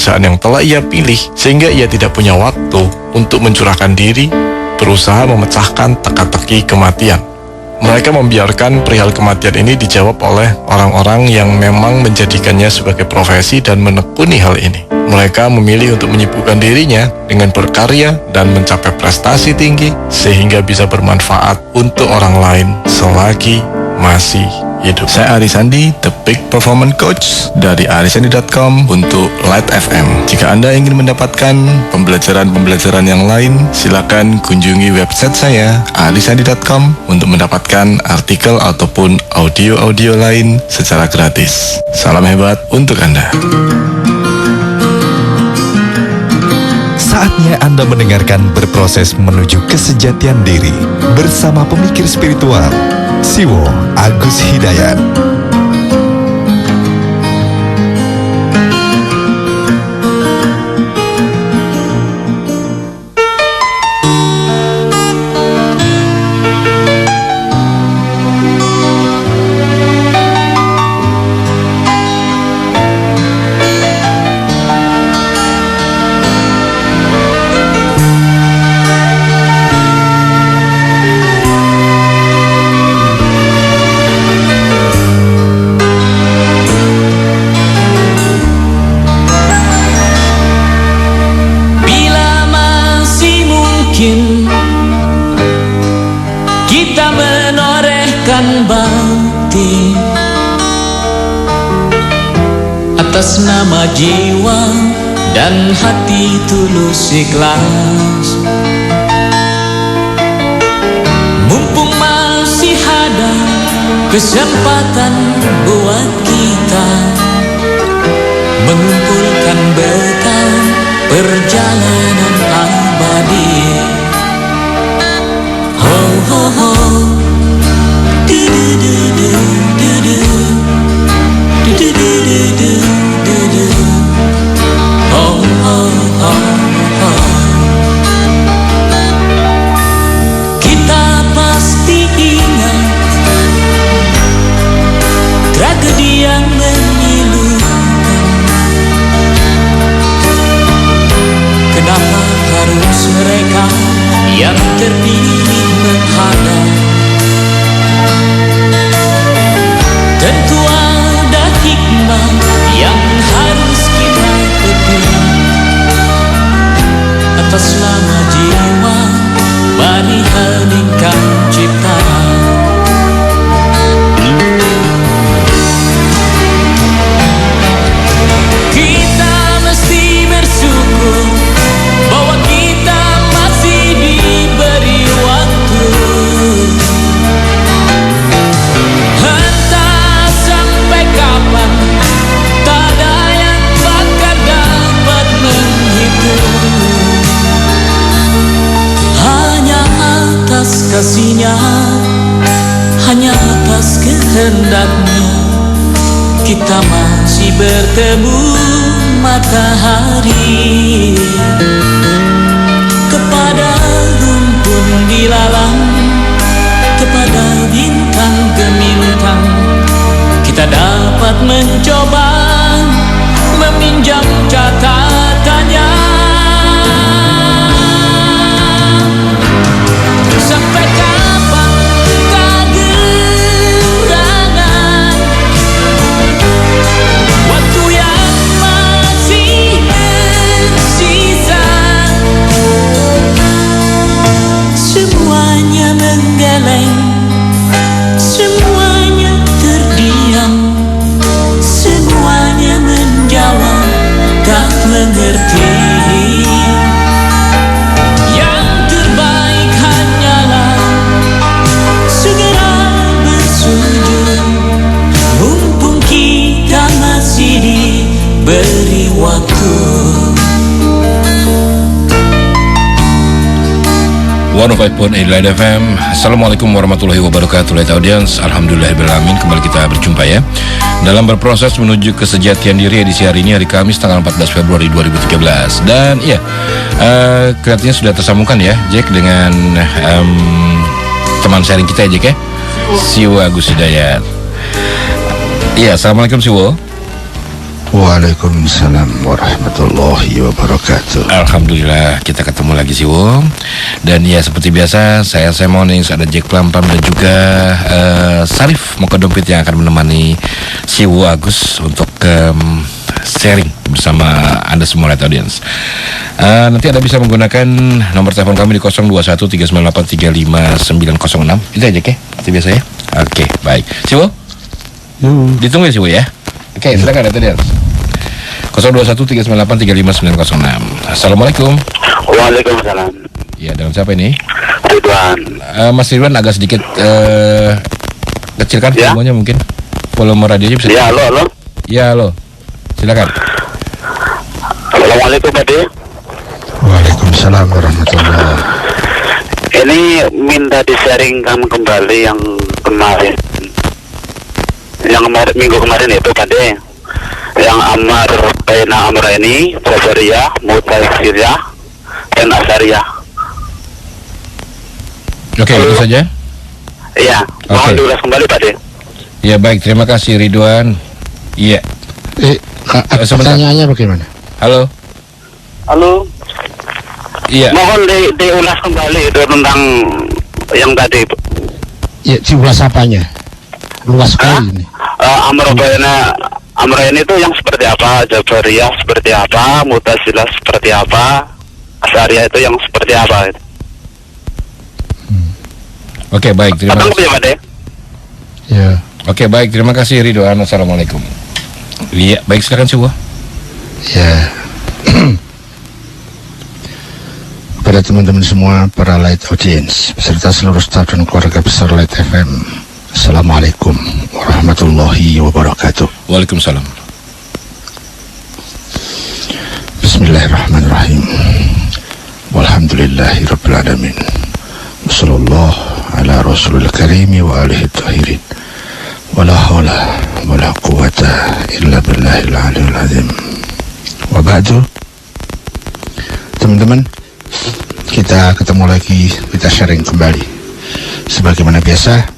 pekerjaan yang telah ia pilih, sehingga ia tidak punya waktu untuk mencurahkan diri, berusaha memecahkan teka-teki kematian. Mereka membiarkan perihal kematian ini dijawab oleh orang-orang yang memang menjadikannya sebagai profesi dan menekuni hal ini. Mereka memilih untuk menyibukkan dirinya dengan berkarya dan mencapai prestasi tinggi, sehingga bisa bermanfaat untuk orang lain selagi masih hidup. Saya Aris Andi, The Peak Performance Coach dari arisandi.com untuk Light FM. Jika Anda ingin mendapatkan pembelajaran-pembelajaran yang lain, silakan kunjungi website saya arisandi.com untuk mendapatkan artikel ataupun audio-audio lain secara gratis. Salam hebat untuk Anda. Saatnya Anda mendengarkan Berproses Menuju Kesejatian Diri bersama pemikir spiritual Siwo Agus Hidayat. Kita menorehkan bakti atas nama jiwa dan hati tulus ikhlas. Mumpung masih ada kesempatan buat kita mengumpulkan bekal perjalanan abadi. Ho ho ho, du du du du du du, du du du du du du du. Ho ho ho ho. Kita pasti ingat tragedi yang memilukan. Kenapa harus mereka yang terpilih menghadap? Tentu ada hikmah yang harus kita petik atas nama jiwa bani heningkan ciptaan. Kita mesti bersyukur bahwa kita masih diberi waktu. Entah sampai kapan, tak ada yang bakal dapat menghitung. Hanya atas kasih-Nya, hanya atas kehendak-Nya, kita masih bertemu matahari. Kepada rumpun dilalang, kepada bintang gemintang, kita dapat mencoba meminjam catatannya. Sampai kapan kegerangan waktu yang masih tersisa? Semuanya menggeleng, semuanya terdiam, semuanya menjawab tak mengerti. Yang terbaik hanyalah segera bersujud, mumpung kita masih diberi waktu. 105.8 Light FM. Assalamualaikum warahmatullahi wabarakatuh. Light Audience, alhamdulillahirrahmanirrahim. Kembali kita berjumpa ya dalam Berproses Menuju Kesejatian Diri edisi hari ini, hari Kamis tanggal 14 Februari 2013. Dan ya, kelihatannya sudah tersambungkan ya Jack dengan teman sharing kita ya Jack ya, Siwo Agus Hidayat. Iya, assalamualaikum Siwo. Waalaikumsalam warahmatullahi wabarakatuh. Alhamdulillah kita ketemu lagi Siwo. Dan ya seperti biasa saya Monings, ada Jack Plampam dan juga Sarif Muka Dompet yang akan menemani Siwo Agus untuk sharing bersama Anda semua light audience. Nanti Anda bisa menggunakan nomor telepon kami di 0213983596. Itu aja ya, seperti biasa ya. Oke, baik. Siwo? Ditunggu ya Siwo ya. Oke, silakan light audience. 0213983596. Assalamualaikum. Waalaikumsalam. Ya, dengan siapa ini? Ridwan. Mas Ridwan agak sedikit kecilkan Ya. volumenya mungkin. Volume radionya bisa. Ya, halo. Ya, halo. Silakan. Assalamualaikum, Pak De. Waalaikumsalam warahmatullahi. Ini minta di-sharingkan kembali yang kemarin. Minggu kemarin itu, Pak De. Yang Amar Baina Amrani, Jabariyah, Mutasiliyah, dan Asariyah. Oke, itu saja. Iya, mohon Oke. diulas kembali, Pak De. Ya, baik. Terima kasih Ridwan. Iya. Sebentar. Pertanyaannya bagaimana? Halo. Halo. Iya. Mohon diulas kembali itu tentang yang tadi. Ya, diulas apanya? Luas sekali ini. Amrani itu yang seperti apa? Jabariyah seperti apa? Mutazilah seperti apa? Asariyah itu yang seperti apa? Oke, baik. Terima Datang kasih. Pak De. Ya. Oke, baik. Terima kasih Ridwan. Assalamualaikum. Iya, baik, silakan Siwo. Ya. Kepada teman-teman semua para light audience beserta seluruh staf dan keluarga besar Light FM, Assalamualaikum warahmatullahi wabarakatuh. Waalaikumsalam. Bismillahirrahmanirrahim. Walhamdulillahi rabbil alamin. Wassallallahu ala rasulil karimi wa alihi tahirin. Wala hawla wala quwata illa billahil aliyul azim. Wa ba'du. Teman-teman, kita ketemu lagi, kita sharing kembali. Sebagaimana biasa,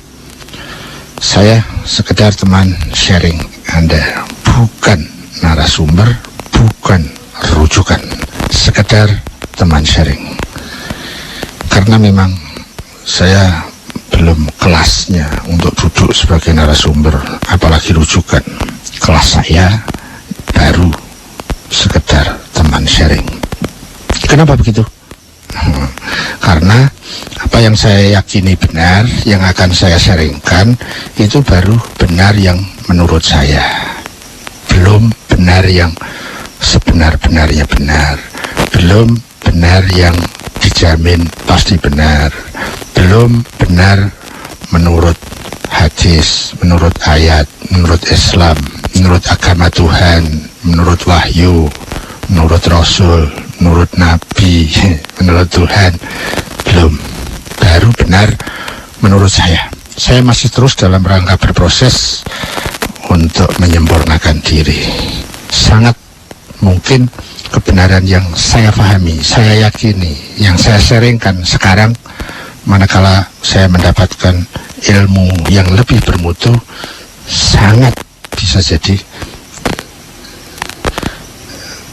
saya sekedar teman sharing Anda, bukan narasumber, bukan rujukan, sekedar teman sharing. Karena memang saya belum kelasnya untuk duduk sebagai narasumber, apalagi rujukan. Kelas saya baru sekedar teman sharing. Kenapa begitu? Karena apa yang saya yakini benar, yang akan saya sharingkan itu baru benar yang menurut saya, belum benar yang sebenar-benarnya benar, belum benar yang dijamin pasti benar, belum benar menurut hadis, menurut ayat, menurut Islam, menurut agama Tuhan, menurut wahyu, menurut Rasul, menurut Nabi, menurut Tuhan, belum. Baru benar menurut saya. Saya masih terus dalam rangka berproses untuk menyempurnakan diri. Sangat mungkin kebenaran yang saya pahami, saya yakini, yang saya sharingkan sekarang, manakala saya mendapatkan ilmu yang lebih bermutu, sangat bisa jadi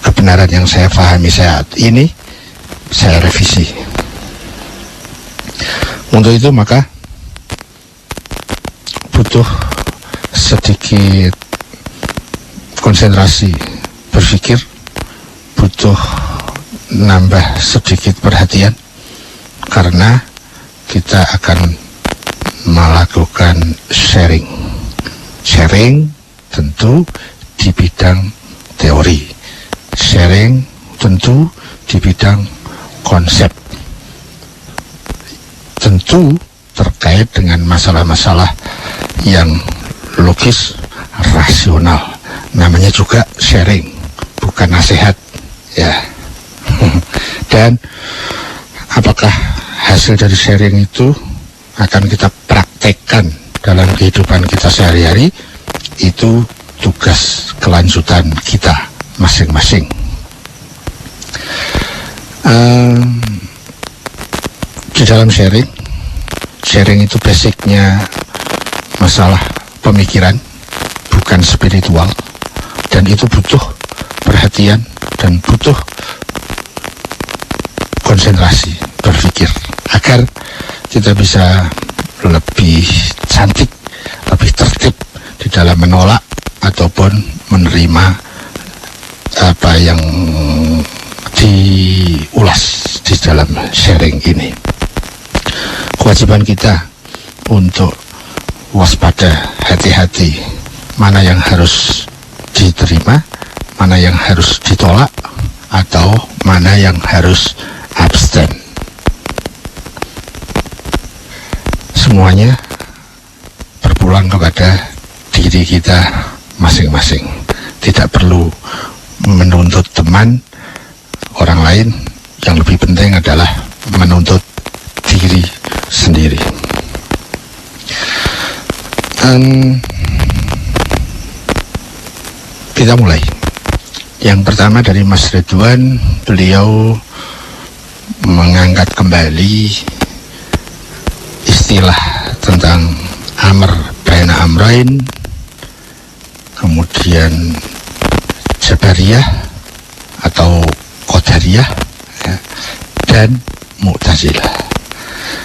kebenaran yang saya pahami saat ini saya revisi. Untuk itu maka butuh sedikit konsentrasi berpikir, butuh nambah sedikit perhatian, karena kita akan melakukan sharing tentu di bidang teori, sharing tentu di bidang konsep, tentu terkait dengan masalah-masalah yang logis, rasional. Namanya juga sharing, bukan nasihat, ya. Dan apakah hasil dari sharing itu akan kita praktekkan dalam kehidupan kita sehari-hari, itu tugas kelanjutan kita masing-masing. Di dalam sharing itu basicnya masalah pemikiran, bukan spiritual, dan itu butuh perhatian dan butuh konsentrasi berpikir agar kita bisa lebih cantik, lebih tertib di dalam menolak ataupun menerima apa yang diulas di dalam sharing ini. Kewajiban kita untuk waspada, hati-hati, mana yang harus diterima, mana yang harus ditolak, atau mana yang harus abstain. Semuanya berpulang kepada diri kita masing-masing. Tidak perlu menuntut teman, orang lain. Yang lebih penting adalah menuntut diri sendiri. Kita mulai. Yang pertama dari Mas Ridwan, beliau mengangkat kembali istilah tentang amr baina amrain, kemudian Jabariyah atau Qadariyah, ya, dan Mu'tazilah.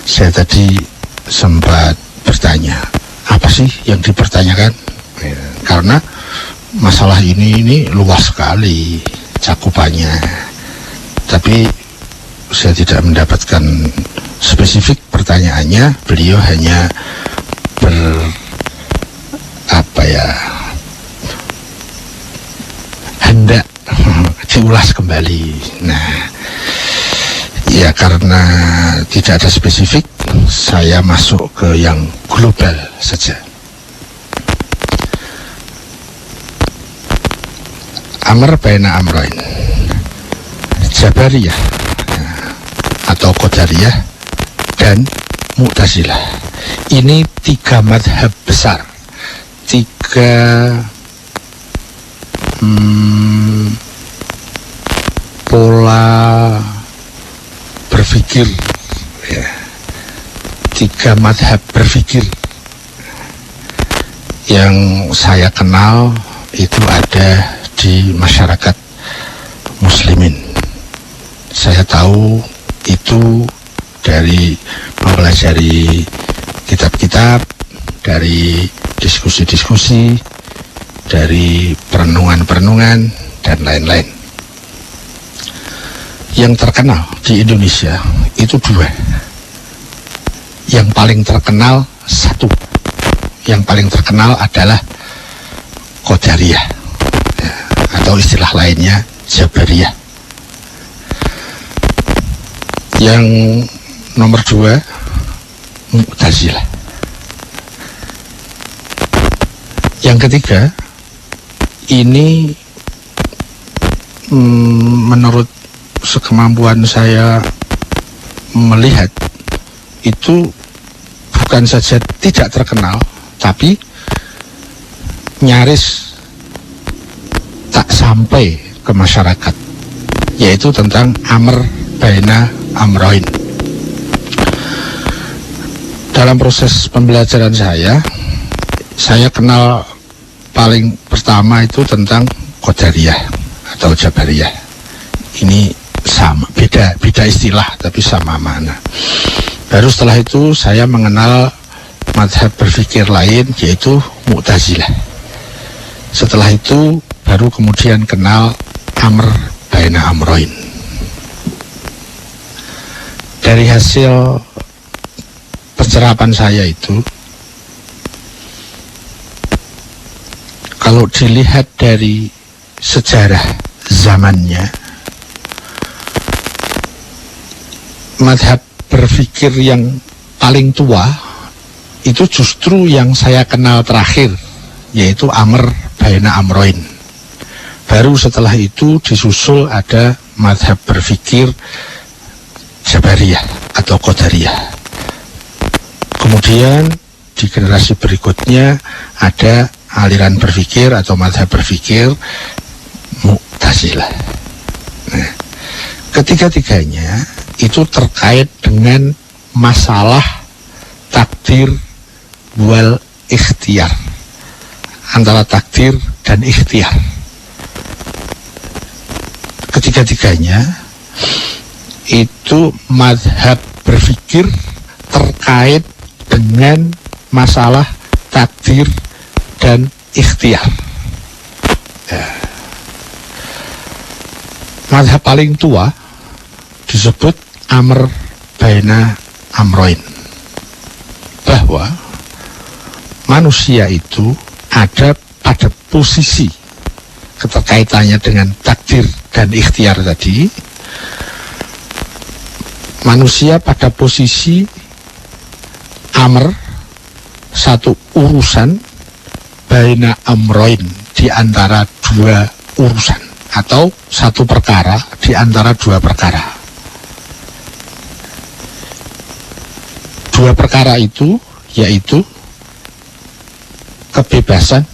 Saya tadi sempat bertanya, apa sih yang dipertanyakan? Ya, karena masalah ini luas sekali cakupannya, tapi saya tidak mendapatkan spesifik pertanyaannya. Beliau hanya hendak diulas kembali. Nah, ya karena tidak ada spesifik, saya masuk ke yang global saja. Amr baina amrain, Jabariyah atau Qadariyah dan Mu'tazilah. Ini 3 madhab besar, 3 pola berpikir, ya, 3 madhab berpikir yang saya kenal itu ada di masyarakat muslimin. Saya tahu itu dari mempelajari kitab-kitab, dari diskusi-diskusi, dari perenungan-perenungan, dan lain-lain. Yang terkenal di Indonesia itu 2. Yang paling terkenal 1. Yang paling terkenal adalah Qadariyah, ya, atau istilah lainnya Jabariyah. Yang nomor 2 Mu'tazilah. Yang ketiga ini menurut sekemampuan saya melihat itu bukan saja tidak terkenal, tapi nyaris tak sampai ke masyarakat, yaitu tentang amr baina amrain. Dalam proses pembelajaran saya kenal paling pertama itu tentang Qadariyah atau Jabariyah. Ini sama, beda istilah tapi sama makna. Baru setelah itu saya mengenal madhab berpikir lain, yaitu Mu'tazilah. Setelah itu baru kemudian kenal amr baina amrain. Dari hasil pencerapan saya itu, kalau dilihat dari sejarah zamannya, madhab berpikir yang paling tua itu justru yang saya kenal terakhir, yaitu amr baina amrain. Baru setelah itu disusul ada madhab berpikir Jabariyah atau Qadariyah. Kemudian di generasi berikutnya ada aliran berpikir atau madhab berpikir Mu'tazilah. Nah, ketiga-tiganya itu terkait dengan masalah takdir wal ikhtiar, antara takdir dan ikhtiar. ketiga-tiganya itu mazhab berpikir terkait dengan masalah takdir dan ikhtiar. Ya. Mazhab paling tua disebut Amr baina amroin, bahwa manusia itu ada pada posisi keterkaitannya dengan takdir dan ikhtiar tadi. Manusia pada posisi amr, satu urusan, baina amroin, di antara dua urusan, atau satu perkara di antara dua perkara. Dua perkara itu yaitu kebebasan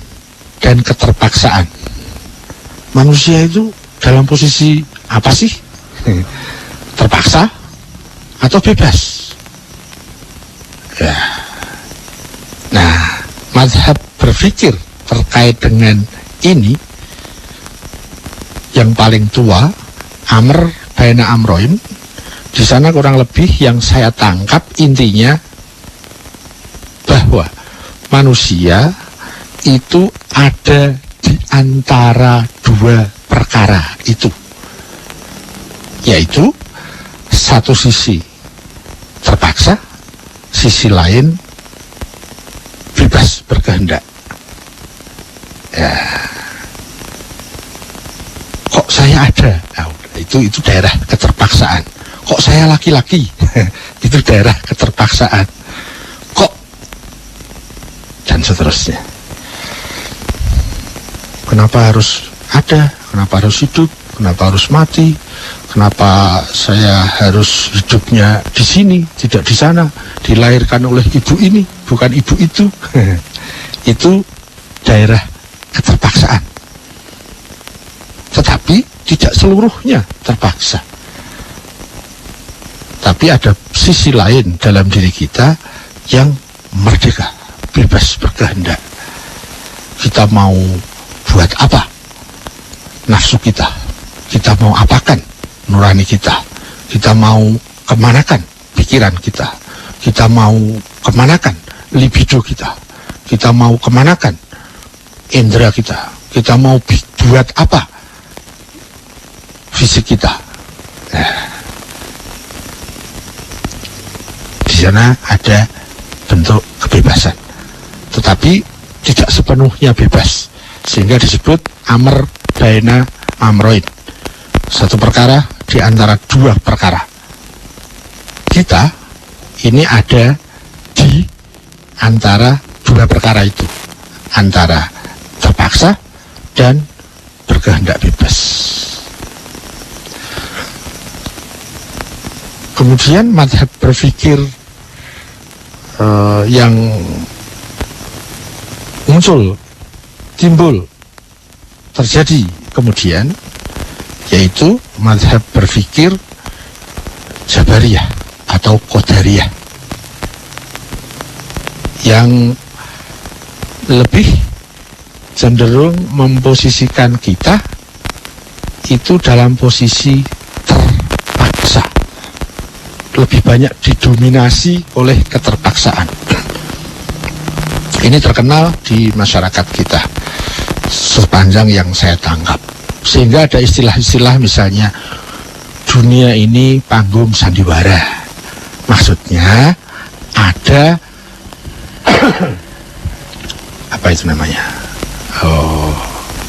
dan keterpaksaan. Manusia itu dalam posisi apa sih? Terpaksa atau bebas? Ya. Nah, mazhab berpikir terkait dengan ini yang paling tua, Amr baina amroin, di sana kurang lebih yang saya tangkap intinya bahwa manusia itu ada di antara dua perkara itu, yaitu satu sisi terpaksa, sisi lain bebas berkehendak. Ya. Kok saya ada? Nah, itu daerah keterpaksaan. Kok saya laki-laki? Itu daerah keterpaksaan. Kok? Dan seterusnya. Kenapa harus ada? Kenapa harus hidup? Kenapa harus mati? Kenapa saya harus hidupnya di sini, tidak di sana? Dilahirkan oleh ibu ini, bukan ibu itu. Itu daerah keterpaksaan. Tetapi tidak seluruhnya terpaksa. Tapi ada sisi lain dalam diri kita yang merdeka, bebas berkehendak. Kita mau buat apa? Nafsu kita. Kita mau apakan nurani kita? Kita mau kemanakan pikiran kita? Kita mau kemanakan libido kita? Kita mau kemanakan indera kita? Kita mau buat apa fisik kita? Nah, di sana ada bentuk kebebasan, tetapi tidak sepenuhnya bebas, sehingga disebut amr baina amroin, satu perkara di antara dua perkara. Kita ini ada di antara dua perkara itu, antara terpaksa dan berkehendak bebas. Kemudian mazhab berpikir yang muncul, timbul, terjadi kemudian, yaitu mazhab berpikir Jabariyah atau Qadariyah, yang lebih cenderung memposisikan kita itu dalam posisi terpaksa, lebih banyak didominasi oleh keterpaksaan. Ini terkenal di masyarakat kita sepanjang yang saya tangkap, sehingga ada istilah-istilah misalnya dunia ini panggung sandiwara. Maksudnya ada apa itu namanya,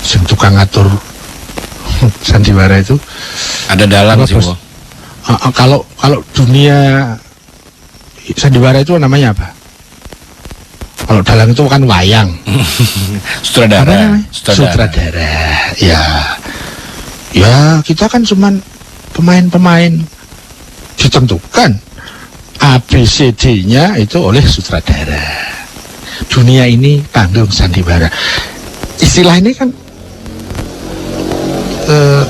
sing tukang ngatur sandiwara itu ada dalang sih, Bu. Kalau dunia sandiwara itu namanya apa? Kalau dalang itu kan wayang. Sutradara. Sutradara. Ya kita kan cuman pemain-pemain, ditentukan ABCD-nya itu oleh sutradara. Dunia ini panggung sandiwara. Istilah ini kan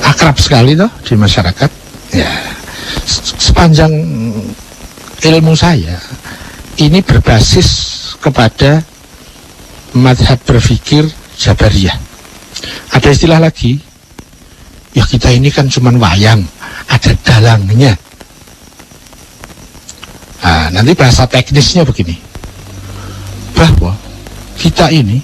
akrab sekali toh di masyarakat. Ya, sepanjang ilmu saya ini berbasis kepada mazhab berpikir Jabariyah. Ada istilah lagi, ya kita ini kan cuman wayang, ada dalangnya. Nah, nanti bahasa teknisnya begini, bahwa kita ini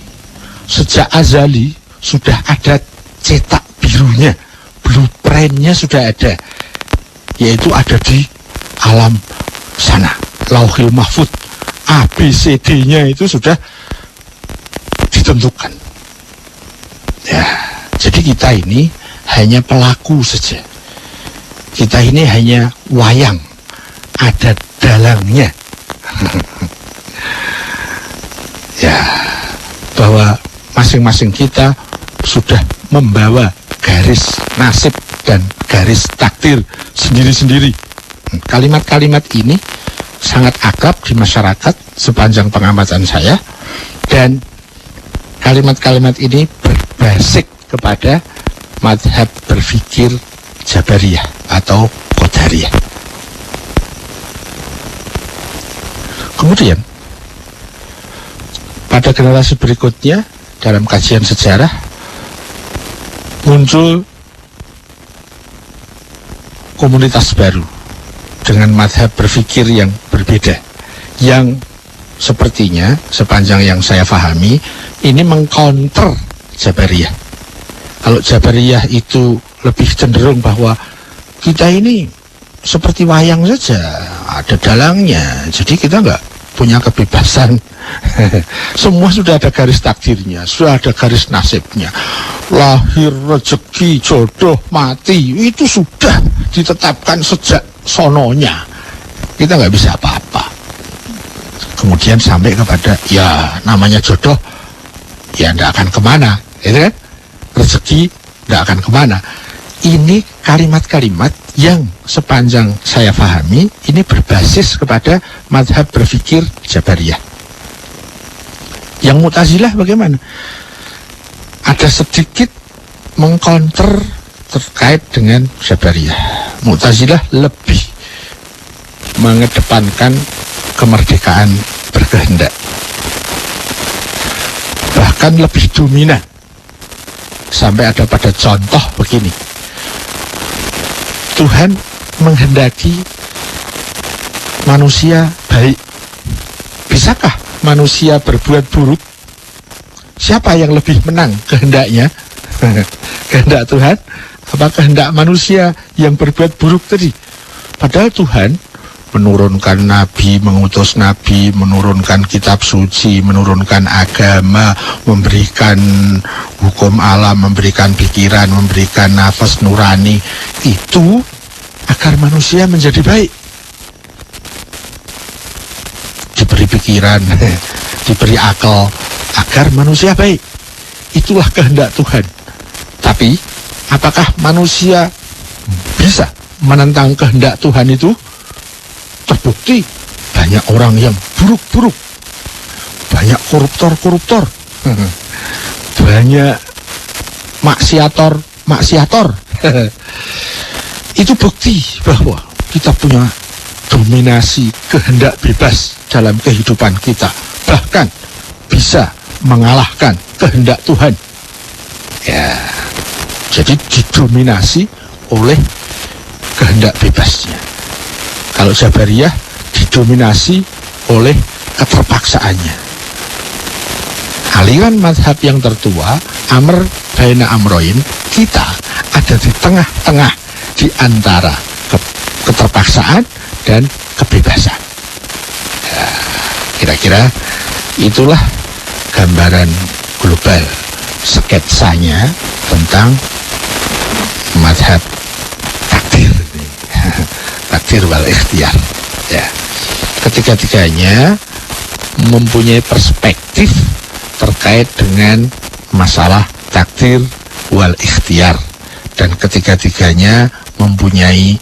sejak azali sudah ada cetak birunya, blueprintnya sudah ada, yaitu ada di alam sana, Lauhil Mahfud. ABCD-nya itu sudah ditentukan. Ya, jadi kita ini hanya pelaku saja. Kita ini hanya wayang, ada dalangnya. Ya, bahwa masing-masing kita sudah membawa garis nasib dan garis takdir sendiri-sendiri. Kalimat-kalimat ini sangat akrab di masyarakat sepanjang pengamatan saya, dan kalimat-kalimat ini berbasis kepada mazhab berpikir Jabariyah atau Qadariyah. Kemudian pada generasi berikutnya dalam kajian sejarah muncul komunitas baru dengan mazhab berpikir yang berbeda, yang sepertinya sepanjang yang saya pahami ini mengcounter Jabariyah. Kalau Jabariyah itu lebih cenderung bahwa kita ini seperti wayang saja, ada dalangnya, jadi kita nggak punya kebebasan. Semua sudah ada garis takdirnya, sudah ada garis nasibnya, lahir, rezeki, jodoh, mati, itu sudah ditetapkan sejak sononya, kita nggak bisa apa-apa. Kemudian sampai kepada ya namanya jodoh, ya nggak akan kemana, gitu kan? Rezeki nggak akan kemana. Ini kalimat-kalimat yang sepanjang saya pahami ini berbasis kepada mazhab berpikir Jabariyah. Yang Mu'tazilah bagaimana? Ada sedikit mengcounter terkait dengan Jabariyah. Mu'tazilah lebih mengedepankan kemerdekaan berkehendak, bahkan lebih dominan. Sampai ada pada contoh begini, Tuhan menghendaki manusia baik. Bisakah manusia berbuat buruk? Siapa yang lebih menang kehendaknya? Kehendak Tuhan apa kehendak manusia yang berbuat buruk tadi? Padahal Tuhan menurunkan nabi, mengutus nabi, menurunkan kitab suci, menurunkan agama, memberikan hukum alam, memberikan pikiran, memberikan nafas nurani, itu agar manusia menjadi baik. Diberi pikiran, diberi akal, agar manusia baik. Itulah kehendak Tuhan. Tapi apakah manusia bisa menentang kehendak Tuhan itu? Terbukti banyak orang yang buruk-buruk, banyak koruptor-koruptor, banyak maksiator. Itu bukti bahwa kita punya dominasi kehendak bebas dalam kehidupan kita, bahkan bisa mengalahkan kehendak Tuhan. Ya, jadi didominasi oleh kehendak bebasnya. Kalau Jabariyah didominasi oleh keterpaksaannya. Aliran mazhab yang tertua, Amr baina amroin, kita ada di tengah-tengah di antara keterpaksaan dan kebebasan. Ya, kira-kira itulah gambaran global sketsanya tentang mazhab takdir. Takdir wal ikhtiar. Ya. Ketiga-tiganya mempunyai perspektif terkait dengan masalah takdir wal ikhtiar, dan ketiga-tiganya mempunyai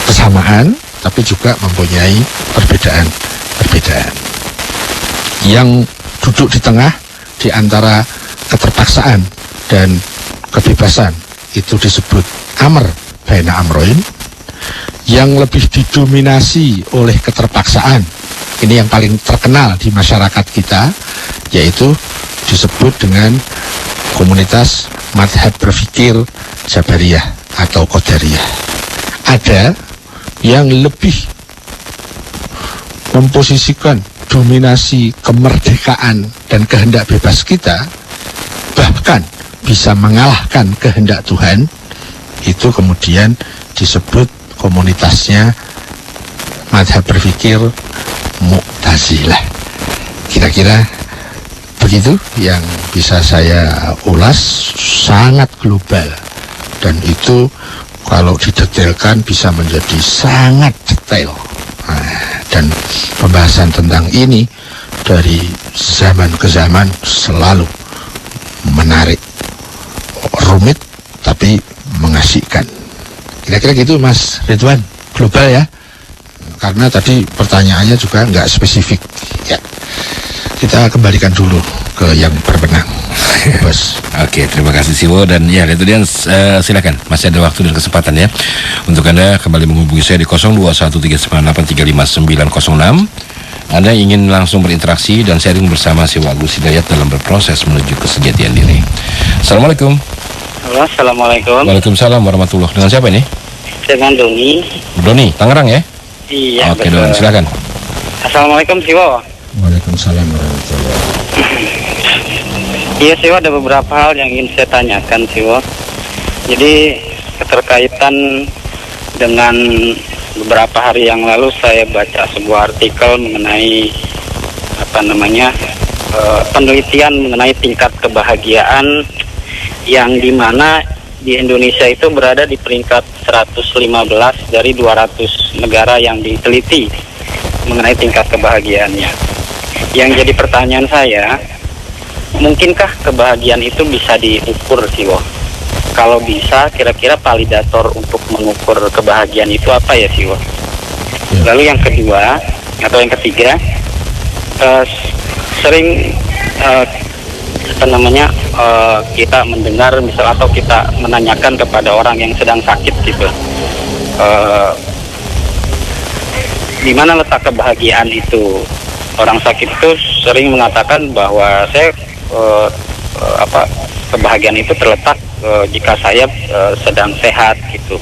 kesamaan tapi juga mempunyai perbedaan. Yang duduk di tengah di antara keterpaksaan dan kebebasan itu disebut Amr baina amroin. Yang lebih didominasi oleh keterpaksaan, ini yang paling terkenal di masyarakat kita, yaitu disebut dengan komunitas madhab berpikir Jabariyah atau Qadariyah. Ada yang lebih memposisikan dominasi kemerdekaan dan kehendak bebas kita, bahkan bisa mengalahkan kehendak Tuhan. Itu kemudian disebut komunitasnya madhab berpikir Mu'tazilah. Kira-kira begitu yang bisa saya ulas, sangat global, dan itu kalau didetailkan bisa menjadi sangat detail. Dan pembahasan tentang ini dari zaman ke zaman selalu menarik, rumit tapi mengasihkan. Kira-kira gitu Mas Ridwan, global ya, karena tadi pertanyaannya juga nggak spesifik ya. Kita kembalikan dulu ke yang berwenang, Bos. Oke, terima kasih Siwo, dan ya itu dia, silakan, masih ada waktu dan kesempatan ya untuk Anda kembali menghubungi saya di 0213983596. Anda ingin langsung berinteraksi dan sharing bersama Siwo Agus Hidayat dalam berproses menuju kesejatian diri. Assalamualaikum. Halo, assalamualaikum. Waalaikumsalam warahmatullahi. Dengan siapa ini? Dengan Doni. Doni, Tangerang ya? Iya. Oke, betul. Don, silakan. Assalamualaikum Siwo. Waalaikumsalam warahmatullahi. Iya Siwo, ada beberapa hal yang ingin saya tanyakan Siwo. Jadi keterkaitan dengan beberapa hari yang lalu saya baca sebuah artikel mengenai penelitian mengenai tingkat kebahagiaan yang dimana di Indonesia itu berada di peringkat 115 dari 200 negara yang diteliti mengenai tingkat kebahagiaannya. Yang jadi pertanyaan saya, mungkinkah kebahagiaan itu bisa diukur Siwo? Kalau bisa, kira-kira validator untuk mengukur kebahagiaan itu apa ya Siwo? Lalu yang kedua atau yang ketiga, sering kita mendengar misal atau kita menanyakan kepada orang yang sedang sakit gitu, di mana letak kebahagiaan itu? Orang sakit itu sering mengatakan bahwa kebahagiaan itu terletak jika saya sedang sehat gitu.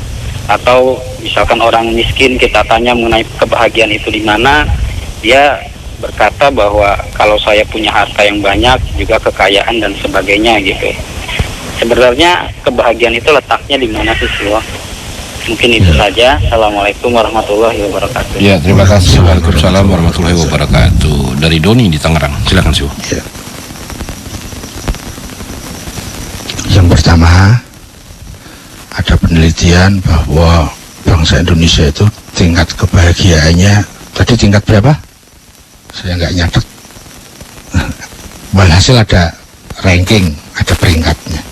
Atau misalkan orang miskin kita tanya mengenai kebahagiaan itu di mana, dia berkata bahwa kalau saya punya harta yang banyak, juga kekayaan dan sebagainya gitu. Sebenarnya kebahagiaan itu letaknya di mana sih Siwo? Mungkin itu saja. Assalamualaikum warahmatullahi wabarakatuh. Ya, terima kasih. Waalaikumsalam warahmatullahi wabarakatuh. Dari Doni di Tangerang, silakan Siwo. Ya. Yang pertama, ada penelitian bahwa bangsa Indonesia itu tingkat kebahagiaannya, tadi tingkat berapa? Saya nggak nyatet. Walhasil ada ranking, ada peringkatnya.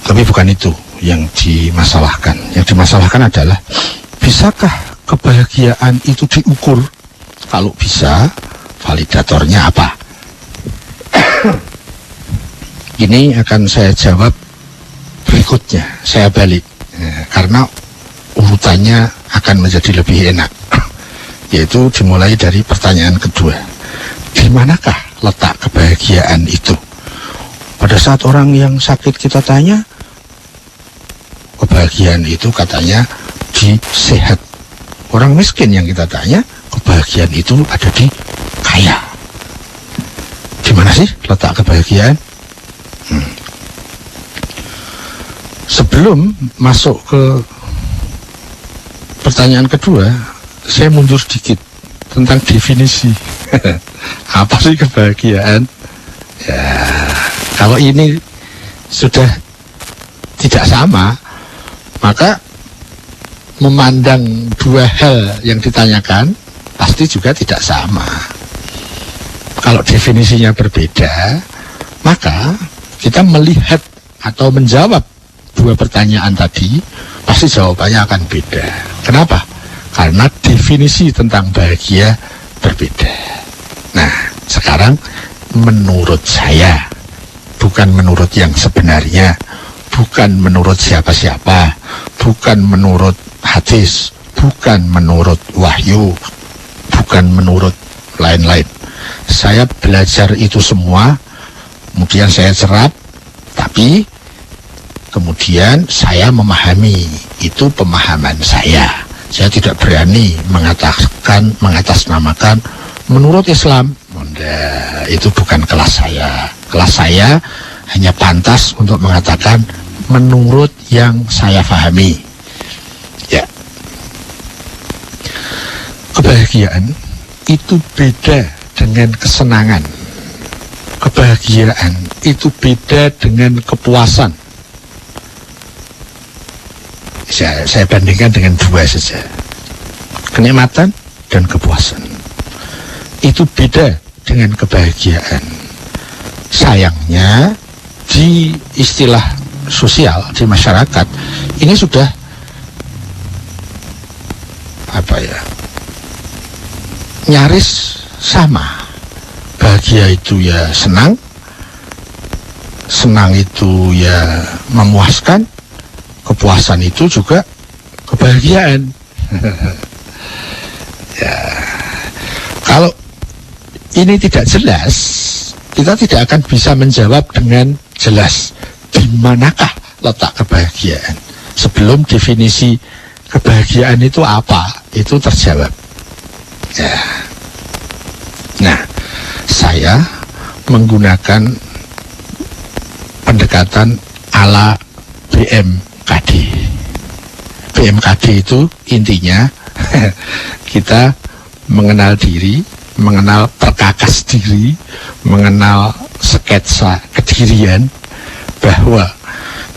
Tapi bukan itu yang dimasalahkan. Yang dimasalahkan adalah, bisakah kebahagiaan itu diukur? Kalau bisa, validatornya apa? Ini akan saya jawab berikutnya, saya balik, karena urutannya akan menjadi lebih enak. Yaitu dimulai dari pertanyaan kedua, di manakah letak kebahagiaan itu? Pada saat orang yang sakit kita tanya, kebahagiaan itu katanya di sehat. Orang miskin yang kita tanya, kebahagiaan itu ada di kaya. Di mana sih letak kebahagiaan? Sebelum masuk ke pertanyaan kedua, saya mundur sedikit tentang definisi. Apa sih kebahagiaan? Ya, kalau ini sudah tidak sama, maka memandang dua hal yang ditanyakan pasti juga tidak sama. Kalau definisinya berbeda, maka kita melihat atau menjawab dua pertanyaan tadi, pasti jawabannya akan beda. Kenapa? Karena definisi tentang bahagia berbeda. Nah, sekarang menurut saya, bukan menurut yang sebenarnya, bukan menurut siapa-siapa, bukan menurut hadis, bukan menurut wahyu, bukan menurut lain-lain. Saya belajar itu semua, kemudian saya serap, Tapi kemudian saya memahami, itu pemahaman saya. Saya tidak berani mengatakan, mengatasnamakan menurut Islam. Itu bukan kelas saya. Kelas saya hanya pantas untuk mengatakan menurut yang saya pahami. Ya. Kebahagiaan itu beda dengan kesenangan. Kebahagiaan itu beda dengan kepuasan. Saya bandingkan dengan dua saja. Kenikmatan dan kepuasan. Itu beda dengan kebahagiaan. Sayangnya di istilah sosial, di masyarakat, ini sudah nyaris sama. Bahagia itu ya senang, senang itu ya memuaskan, kepuasan itu juga kebahagiaan. Ya, kalau ini tidak jelas, kita tidak akan bisa menjawab dengan jelas di manakah letak kebahagiaan. Sebelum definisi kebahagiaan itu apa, itu terjawab. Ya. Nah, saya menggunakan pendekatan ala BMKD. BMKD itu intinya kita mengenal diri, mengenal perkakas diri, mengenal sketsa kedirian, bahwa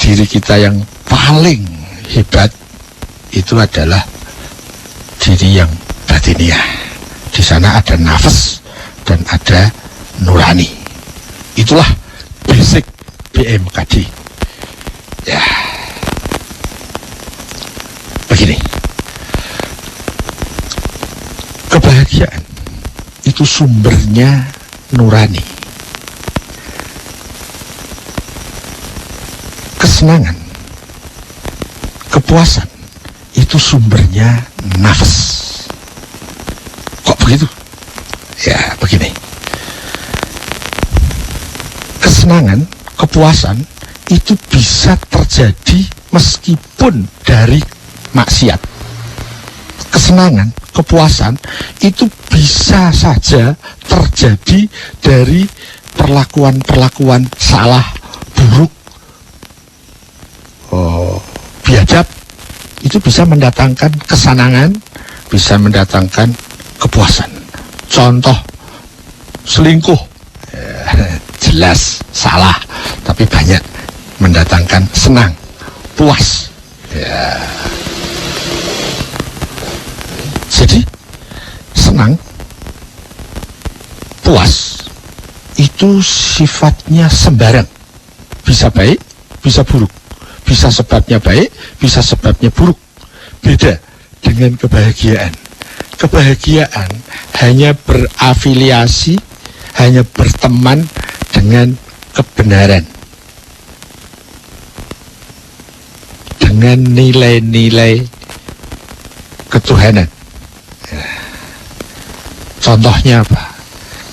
diri kita yang paling hebat itu adalah diri yang batiniah. Di sana ada nafas dan ada nurani. Itulah basic BMKD. Ya. Begini. Kebahagiaan itu sumbernya nurani. Kesenangan, kepuasan itu sumbernya nafas. Kok begitu? Ya, begini. Kesenangan, kepuasan itu bisa terjadi meskipun dari maksiat. Kesenangan, kepuasan itu bisa saja terjadi dari perlakuan-perlakuan salah, buruk, biadab. Itu bisa mendatangkan kesenangan, bisa mendatangkan kepuasan. Contoh, selingkuh, jelas salah, tapi banyak mendatangkan senang, puas. Ya. Jadi senang, puas itu sifatnya sembarang, bisa baik, bisa buruk, bisa sebabnya baik, bisa sebabnya buruk. Beda dengan kebahagiaan. Kebahagiaan hanya berafiliasi, hanya berteman dengan kebenaran, dengan nilai-nilai ketuhanan. Contohnya apa?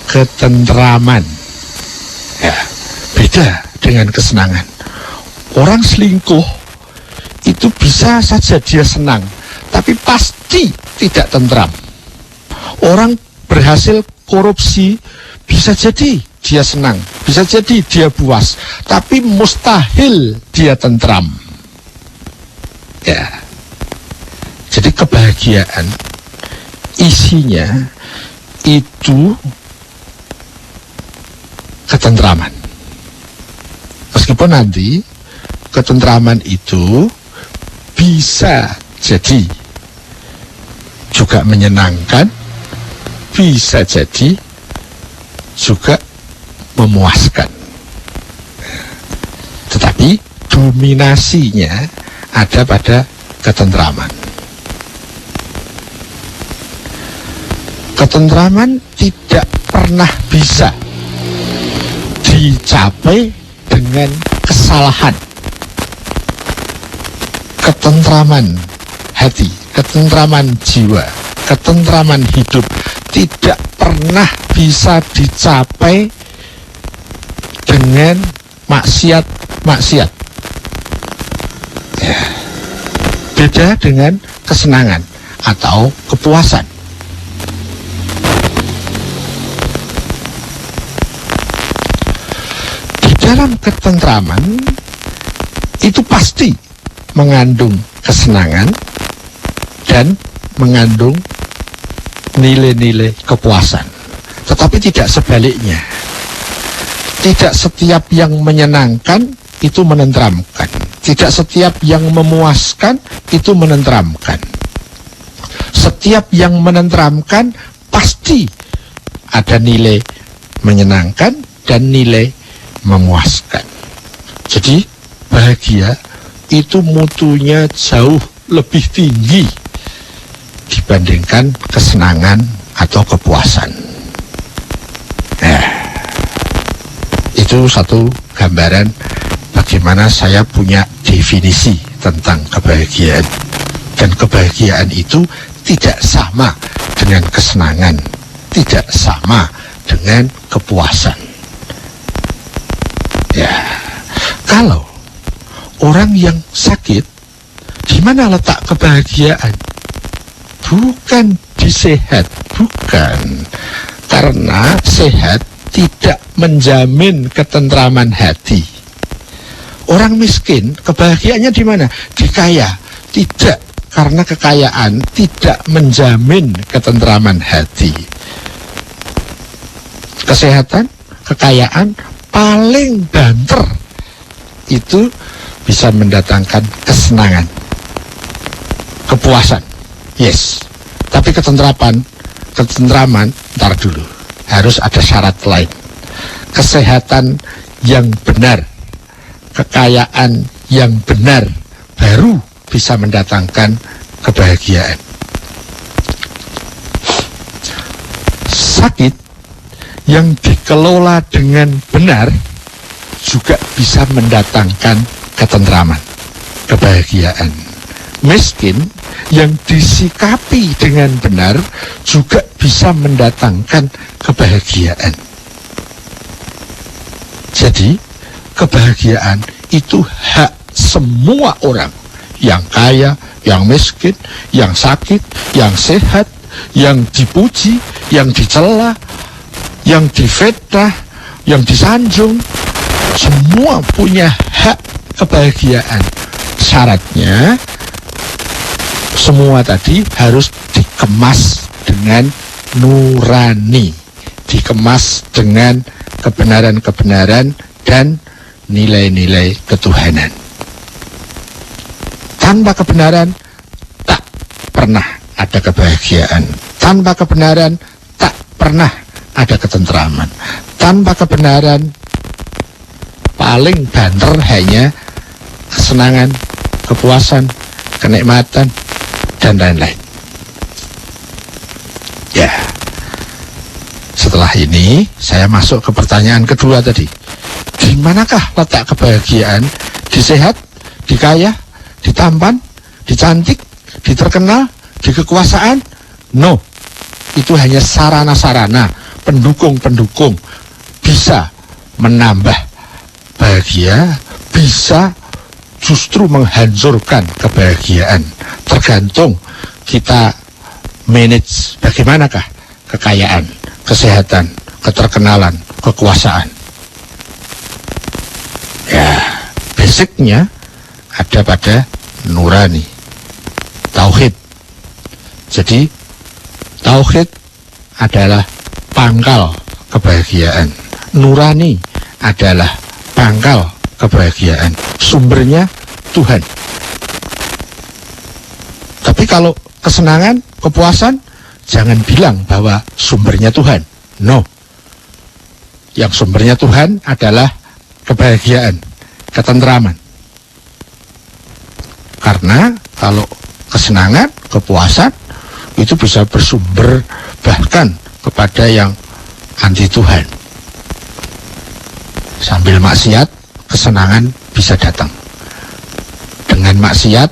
Ketentraman. Ya, beda dengan kesenangan. Orang selingkuh itu bisa saja dia senang, tapi pasti tidak tentram. Orang berhasil korupsi, bisa jadi dia senang, bisa jadi dia puas, tapi mustahil dia tentram. Ya. Jadi kebahagiaan isinya itu ketentraman. Meskipun nanti ketentraman itu bisa jadi juga menyenangkan, bisa jadi juga memuaskan. Tetapi dominasinya ada pada ketentraman. Ketentraman tidak pernah bisa dicapai dengan kesalahan. Ketentraman hati, ketentraman jiwa, ketentraman hidup tidak pernah bisa dicapai dengan maksiat. Ya. Beda dengan kesenangan atau kepuasan. Di dalam ketentraman itu pasti mengandung kesenangan dan mengandung nilai-nilai kepuasan. Tetapi tidak sebaliknya. Tidak setiap yang menyenangkan itu menenteramkan. Tidak setiap yang memuaskan itu menenteramkan. Setiap yang menenteramkan pasti ada nilai menyenangkan dan nilai memuaskan. Jadi bahagia itu mutunya jauh lebih tinggi dibandingkan kesenangan atau kepuasan. Nah, itu satu gambaran bagaimana saya punya definisi tentang kebahagiaan. Dan kebahagiaan itu tidak sama dengan kesenangan, tidak sama dengan kepuasan. Ya, kalau orang yang sakit, di mana letak kebahagiaan? Bukan di sehat, bukan. Karena sehat tidak menjamin ketentraman hati. Orang miskin, kebahagiaannya di mana? Di kaya. Tidak, karena kekayaan tidak menjamin ketentraman hati. Kesehatan, kekayaan paling banter itu bisa mendatangkan kesenangan, kepuasan. Yes, tapi ketentraman, ntar dulu. Harus ada syarat lain. Kesehatan yang benar, kekayaan yang benar, baru bisa mendatangkan kebahagiaan. Sakit yang dikelola dengan benar juga bisa mendatangkan ketentraman, kebahagiaan. Miskin yang disikapi dengan benar juga bisa mendatangkan kebahagiaan. Jadi, kebahagiaan itu hak semua orang, yang kaya, yang miskin, yang sakit, yang sehat, yang dipuji, yang dicela, yang difitnah, yang disanjung, semua punya hak kebahagiaan. Syaratnya semua tadi harus dikemas dengan nurani, dikemas dengan kebenaran-kebenaran dan nilai-nilai ketuhanan. Tanpa kebenaran tak pernah ada kebahagiaan. Tanpa kebenaran tak pernah ada ketentraman. Tanpa kebenaran paling banter hanya kesenangan, kepuasan, kenikmatan, dan lain-lain. Ya, setelah ini saya masuk ke pertanyaan kedua tadi. Di manakah letak kebahagiaan? Di sehat, di kaya, di tampan, di cantik, di terkenal, di kekuasaan? No, itu hanya sarana-sarana, pendukung-pendukung. Bisa menambah bahagia, bisa justru menghancurkan kebahagiaan. Tergantung kita manage bagaimanakah kekayaan, kesehatan, keterkenalan, kekuasaan. Ya, basicnya ada pada nurani, tauhid. Jadi tauhid adalah pangkal kebahagiaan. Nurani adalah pangkal kebahagiaan. Sumbernya Tuhan. Tapi kalau kesenangan, kepuasan, jangan bilang bahwa sumbernya Tuhan. No. Yang sumbernya Tuhan adalah kebahagiaan, ketentraman. Karena kalau kesenangan, kepuasan, itu bisa bersumber bahkan kepada yang anti Tuhan. Sambil maksiat, kesenangan bisa datang. Dengan maksiat,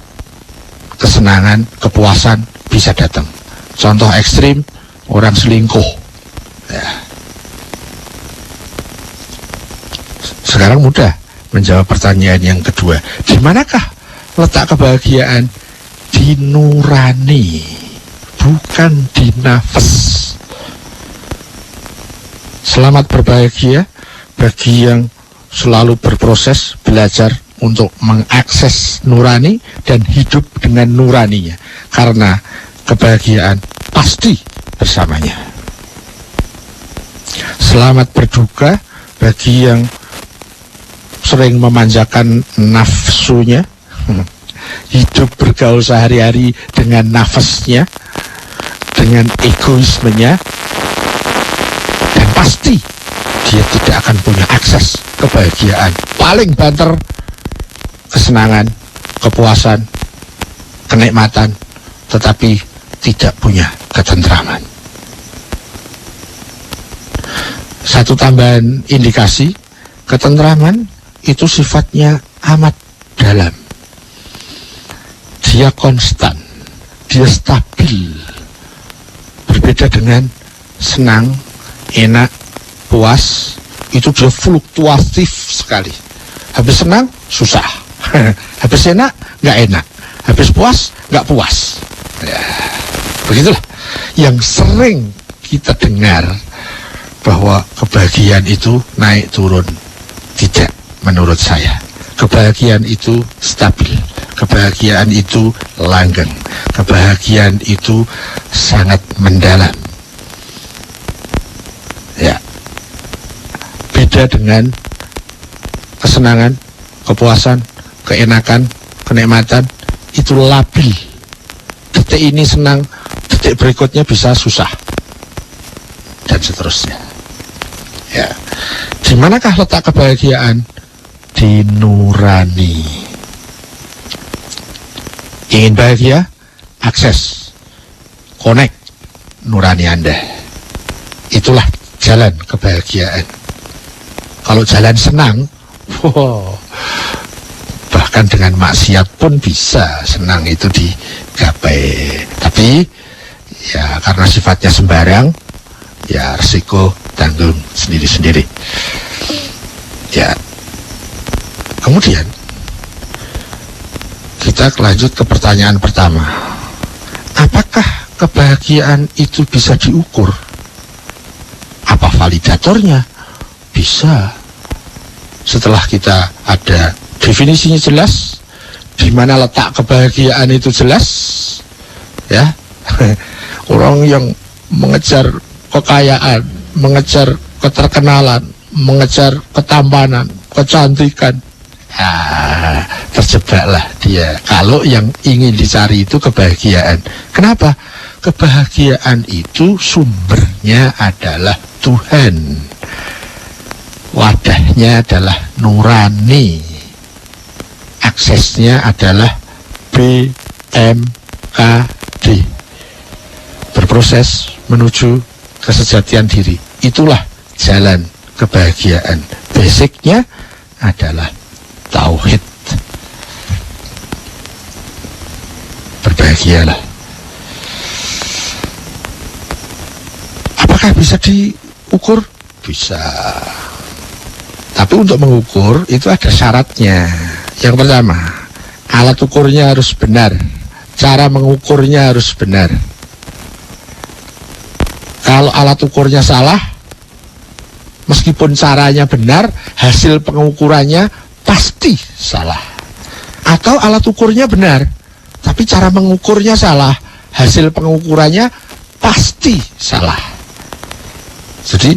kesenangan, kepuasan bisa datang. Contoh ekstrim, orang selingkuh. Ya. Sekarang mudah, menjawab pertanyaan yang kedua, di manakah letak kebahagiaan? Di nurani, bukan di nafas. Selamat berbahagia bagi yang selalu berproses belajar untuk mengakses nurani dan hidup dengan nuraninya, karena kebahagiaan pasti bersamanya. Selamat berduka bagi yang sering memanjakan nafsunya, hidup bergaul sehari-hari dengan nafasnya, dengan egoismenya, dan pasti dia tidak akan punya akses kebahagiaan. Paling banter kesenangan, kepuasan, kenikmatan, tetapi tidak punya ketentraman. Satu tambahan indikasi, ketentraman itu sifatnya amat dalam. Dia konstan, dia stabil. Berbeda dengan senang, enak, puas, itu dia fluktuatif sekali. Habis senang, susah. Habis enak, nggak enak. Habis puas, nggak puas. Ya, begitulah yang sering kita dengar, bahwa kebahagiaan itu naik turun. Tidak, menurut saya. Kebahagiaan itu stabil. Kebahagiaan itu langgeng. Kebahagiaan itu sangat mendalam. Ya. Beda dengan kesenangan, kepuasan, keenakan, kenikmatan, itu labil. Detik ini senang, detik berikutnya bisa susah, dan seterusnya. Ya, di manakah letak kebahagiaan? Di nurani. Ingin bahagia? Akses, connect nurani Anda. Itulah jalan kebahagiaan. Kalau jalan senang, bahkan dengan maksiat pun bisa senang itu digapai. Tapi ya karena sifatnya sembarang, ya resiko tanggung sendiri-sendiri. Ya, kemudian kita lanjut ke pertanyaan pertama. Apakah kebahagiaan itu bisa diukur? Apa validatornya? Bisa. Setelah kita ada definisinya jelas, di mana letak kebahagiaan itu jelas, ya. Orang yang mengejar kekayaan, mengejar keterkenalan, mengejar ketampanan, kecantikan, terjebaklah dia. Kalau yang ingin dicari itu kebahagiaan. Kenapa? Kebahagiaan itu sumbernya adalah Tuhan. Wadahnya adalah nurani. Aksesnya adalah BMKD. Berproses menuju kesejatian diri. Itulah jalan kebahagiaan. Basicnya adalah tauhid. Berbahagialah. Apakah bisa diukur? Bisa. Tapi untuk mengukur itu ada syaratnya. Yang pertama, alat ukurnya harus benar. Cara mengukurnya harus benar. Kalau alat ukurnya salah, meskipun caranya benar, hasil pengukurannya pasti salah. Atau alat ukurnya benar, tapi cara mengukurnya salah, hasil pengukurannya pasti salah. Jadi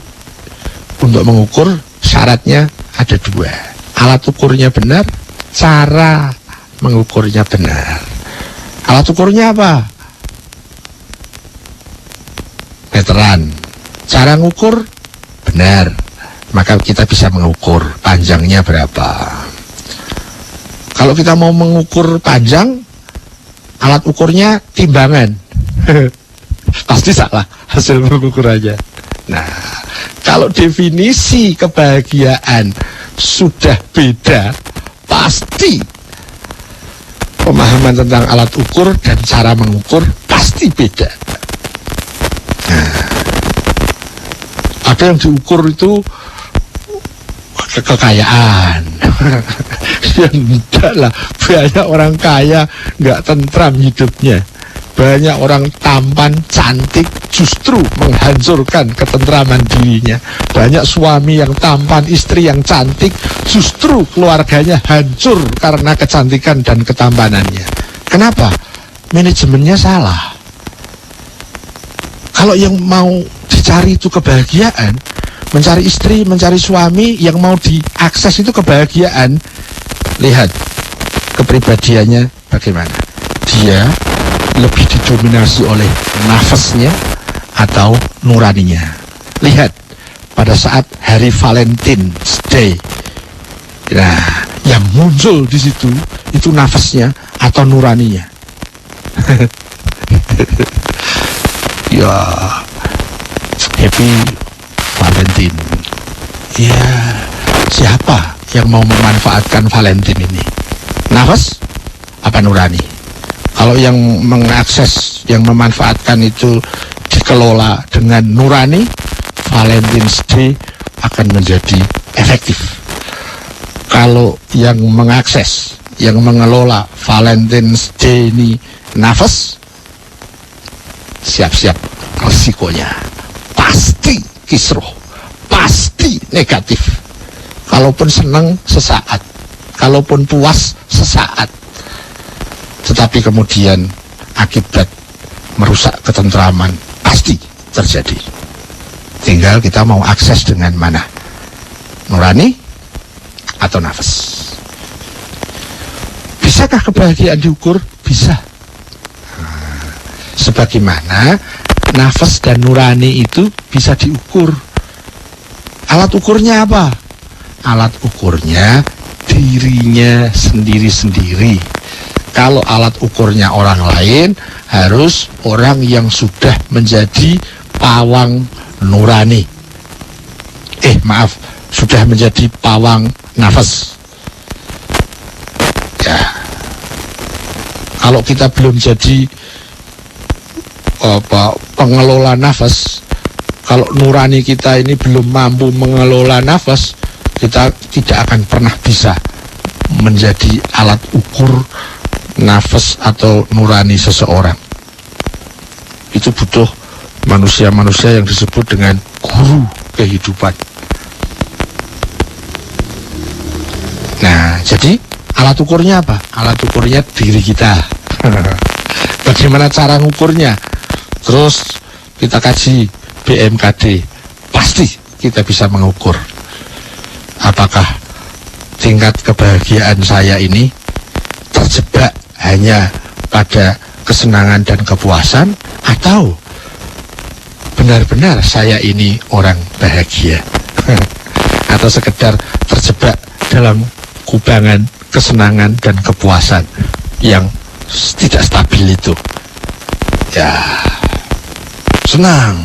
untuk mengukur syaratnya ada dua. Alat ukurnya benar, cara mengukurnya benar. Alat ukurnya apa? Meteran. Cara ngukur benar, maka kita bisa mengukur panjangnya berapa. Kalau kita mau mengukur panjang, alat ukurnya timbangan. Pasti salah hasil pengukurannya. Nah, kalau definisi kebahagiaan sudah beda, pasti pemahaman tentang alat ukur dan cara mengukur pasti beda. Nah, ada yang diukur itu kekayaan. Ya enggak lah, banyak orang kaya nggak tentram hidupnya. Banyak orang tampan, cantik, justru menghancurkan ketentraman dirinya. Banyak suami yang tampan, istri yang cantik, justru keluarganya hancur karena kecantikan dan ketampanannya. Kenapa? Manajemennya salah. Kalau yang mau dicari itu kebahagiaan, mencari istri, mencari suami, yang mau diakses itu kebahagiaan, lihat kepribadiannya bagaimana. Dia lebih didominasi oleh nafasnya atau nuraninya. Lihat pada saat hari Valentine's Day, nah yang muncul di situ itu nafasnya atau nuraninya. Ya, happy Valentine. Ya, siapa yang mau memanfaatkan Valentine ini? Nafas apa nurani? Kalau yang mengakses, yang memanfaatkan itu dikelola dengan nurani, Valentine's Day akan menjadi efektif. Kalau yang mengakses, yang mengelola Valentine's Day ini nafas, siap-siap resikonya. Pasti kisruh, pasti negatif. Kalaupun senang sesaat, kalaupun puas sesaat. Tetapi kemudian akibat merusak ketentraman pasti terjadi. Tinggal kita mau akses dengan mana? Nurani atau nafas? Bisakah kebahagiaan diukur? Bisa. Sebagaimana nafas dan nurani itu bisa diukur. Alat ukurnya apa? Alat ukurnya dirinya sendiri-sendiri. Kalau alat ukurnya orang lain, harus orang yang sudah menjadi pawang nurani. Sudah menjadi pawang nafas. Ya. Kalau kita belum jadi pengelola nafas, kalau nurani kita ini belum mampu mengelola nafas, kita tidak akan pernah bisa menjadi alat ukur nafas atau nurani seseorang. Itu butuh manusia-manusia yang disebut dengan guru kehidupan. Nah, jadi alat ukurnya apa? Alat ukurnya diri kita. Bagaimana cara ngukurnya? Terus kita kaji BMKD, pasti kita bisa mengukur apakah tingkat kebahagiaan saya ini terjebak hanya pada kesenangan dan kepuasan, atau benar-benar saya ini orang bahagia, atau sekedar terjebak dalam kubangan kesenangan dan kepuasan yang tidak stabil itu. Ya, senang.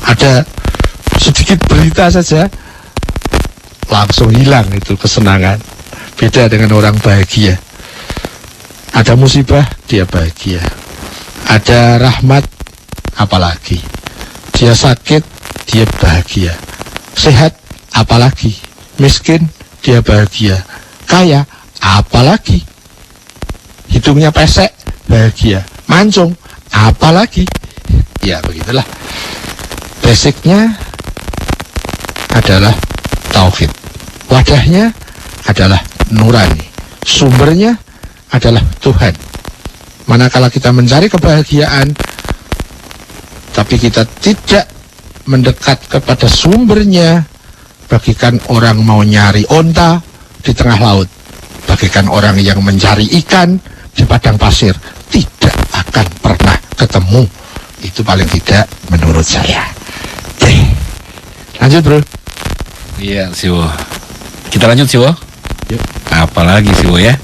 Ada sedikit berita saja langsung hilang itu kesenangan. Beda dengan orang bahagia. Ada musibah, dia bahagia. Ada rahmat, apalagi. Dia sakit, dia bahagia. Sehat, apalagi. Miskin, dia bahagia. Kaya, apalagi. Hidungnya pesek, bahagia. Mancung, apalagi. Ya, begitulah. Basicnya adalah tauhid. Wadahnya adalah nurani. Sumbernya adalah Tuhan. Manakala kita mencari kebahagiaan, tapi kita tidak mendekat kepada sumbernya, bagikan orang mau nyari onta di tengah laut, bagikan orang yang mencari ikan di padang pasir, tidak akan pernah ketemu. Itu paling tidak menurut saya. Lanjut, bro. Iya, Siwo. Kita lanjut, Siwo. Yuk. Apalagi, Siwo, ya.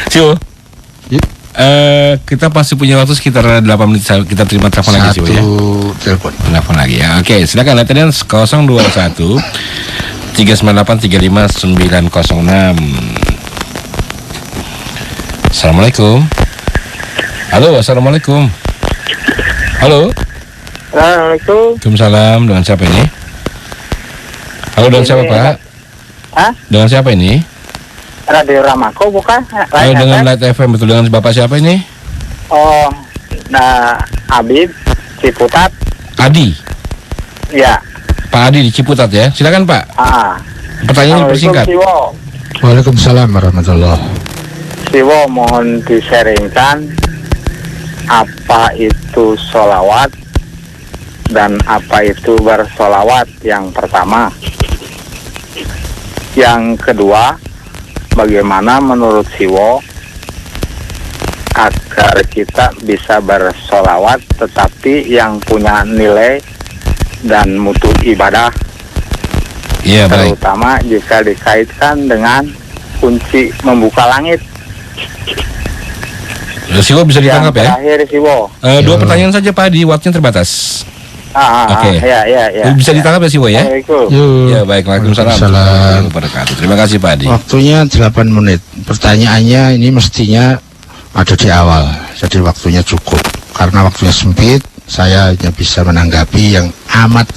Siwo. Yuk. Kita pasti punya waktu sekitar 8 menit. Kita terima telepon lagi, Siwo, ya. Telepon. Telepon lagi, ya. Oke, silakan. Lihat 021 398 35 906. Assalamualaikum. Halo, assalamualaikum. Halo. Assalamualaikum. Waalaikumsalam. Dengan siapa ini? Halo, dengan siapa Pak? Hah? Dengan siapa ini? Radio Ramako bukan? Halo, dengan Light FM, betul. Dengan Bapak siapa ini? Oh, nah, Habib Ciputat. Adi. Ya. Pak Adi di Ciputat ya. Silakan Pak. Pertanyaan persingkat. Siwo. Waalaikumsalam warahmatullahi. Siwo, mohon diseringkan apa itu sholawat dan apa itu bersolawat yang pertama. Yang kedua, bagaimana menurut Siwo agar kita bisa bersolawat tetapi yang punya nilai dan mutu ibadah, Iya, baik. terutama jika dikaitkan dengan kunci membuka langit. Siwo bisa ditangkap Yang ya? terakhir Siwo. Dua pertanyaan saja Pak Adi, waktunya terbatas. Oke. Ya. Bisa ditangkap ya Siwo ya? Assalamualaikum. Ya, baik. Waalaikumsalam warahmatullahi wabarakatuh. Terima kasih Pak Adi. Waktunya 8 menit. Pertanyaannya ini mestinya ada di awal, jadi waktunya cukup. Karena waktunya sempit, saya hanya bisa menanggapi yang amat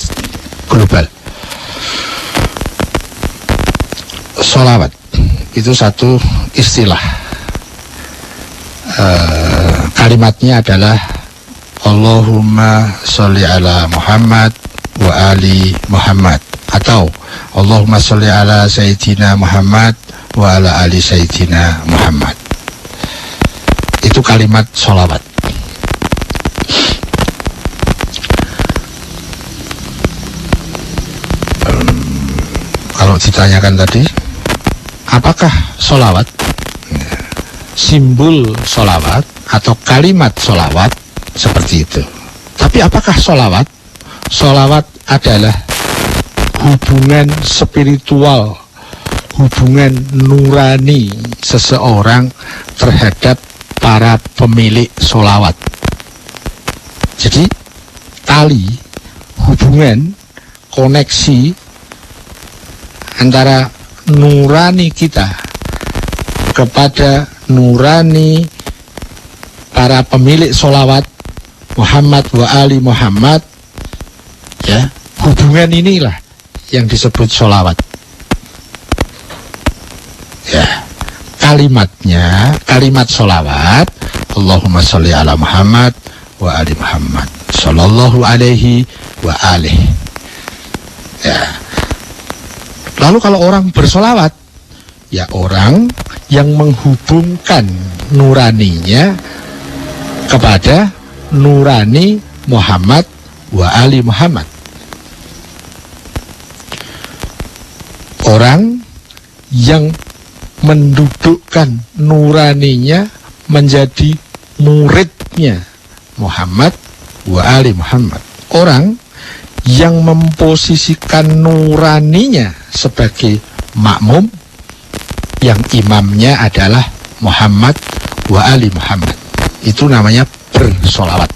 global. Sholawat itu satu istilah. Kalimatnya adalah Allahumma sholli ala Muhammad wa ali Muhammad, atau Allahumma sholli ala Sayyidina Muhammad wa ala ali Sayyidina Muhammad. Itu kalimat sholawat. Kalau ditanyakan tadi, apakah sholawat, simbol sholawat atau kalimat sholawat, seperti itu. Tapi apakah sholawat? Sholawat adalah hubungan spiritual, hubungan nurani seseorang terhadap para pemilik sholawat. Jadi tali hubungan, koneksi antara nurani kita kepada nurani para pemilik sholawat Muhammad wa ali Muhammad, ya, hubungan inilah yang disebut sholawat. Ya, kalimatnya, kalimat sholawat Allahumma sholli ala Muhammad wa ali Muhammad sallallahu alaihi wa alihi. Ya. Lalu kalau orang bersolawat, ya orang yang menghubungkan nuraninya kepada nurani Muhammad wa ali Muhammad. Orang yang mendudukkan nuraninya menjadi muridnya Muhammad wa ali Muhammad. Orang yang memposisikan nuraninya sebagai makmum, yang imamnya adalah Muhammad wa ali Muhammad. Itu namanya bersolawat.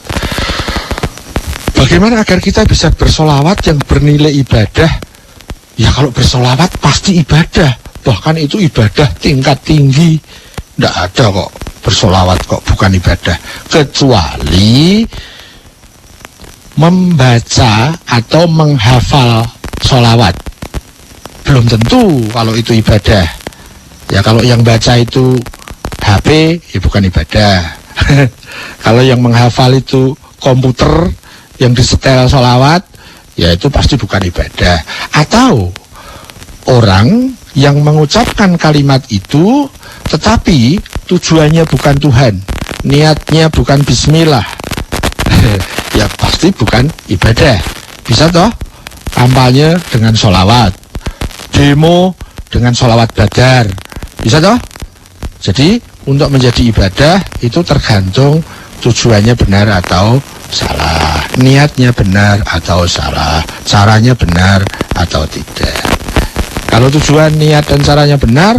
Bagaimana agar kita bisa bersolawat yang bernilai ibadah? Ya kalau bersolawat pasti ibadah, bahkan itu ibadah tingkat tinggi. Tidak ada kok bersolawat kok bukan ibadah, kecuali membaca atau menghafal solawat. Belum tentu kalau itu ibadah. Ya kalau yang baca itu HP, ya bukan ibadah. Kalau yang menghafal itu komputer yang disetel solawat, ya itu pasti bukan ibadah. Atau orang yang mengucapkan kalimat itu tetapi tujuannya bukan Tuhan, niatnya bukan bismillah, ya pasti bukan ibadah. Bisa toh kampanye dengan solawat, demo dengan solawat badar, bisa toh. Jadi untuk menjadi ibadah itu tergantung tujuannya benar atau salah, niatnya benar atau salah, caranya benar atau tidak. Kalau tujuan, niat, dan caranya benar,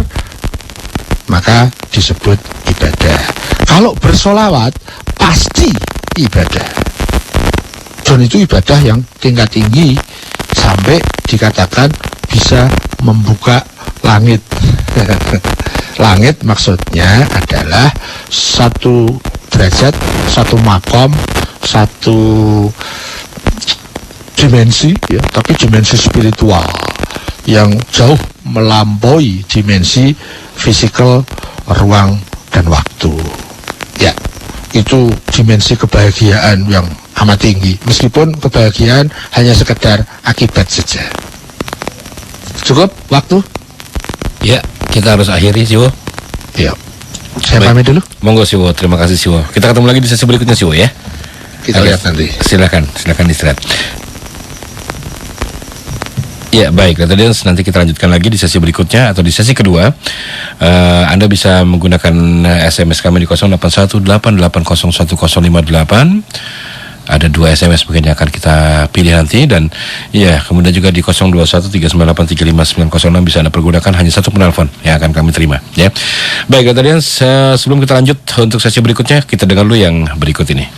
maka disebut ibadah. Kalau bersolawat pasti ibadah, dan itu ibadah yang tingkat tinggi sampai dikatakan bisa membuka langit. Langit maksudnya adalah satu derajat, satu makom, satu dimensi, ya, tapi dimensi spiritual. yang jauh melampaui dimensi fisikal, ruang, dan waktu. Ya, itu dimensi kebahagiaan yang amat tinggi, meskipun kebahagiaan hanya sekedar akibat saja. Cukup waktu? Ya, kita harus akhiri Siwo. Yuk, saya Baik. pamit dulu. Monggo Siwo, terima kasih Siwo. Kita ketemu lagi di sesi berikutnya Siwo ya. Kita Oke. lihat nanti. Silakan istirahat. Ya baik, audiens, nanti kita lanjutkan lagi di sesi berikutnya atau di sesi kedua. Anda bisa menggunakan SMS kami di 0818801058. Ada 2 SMS mungkin yang akan kita pilih nanti, dan ya kemudian juga di 0213983596 bisa Anda pergunakan, hanya satu penelpon yang akan kami terima ya. Baik audiens, sebelum kita lanjut untuk sesi berikutnya, kita dengar dulu yang berikut ini.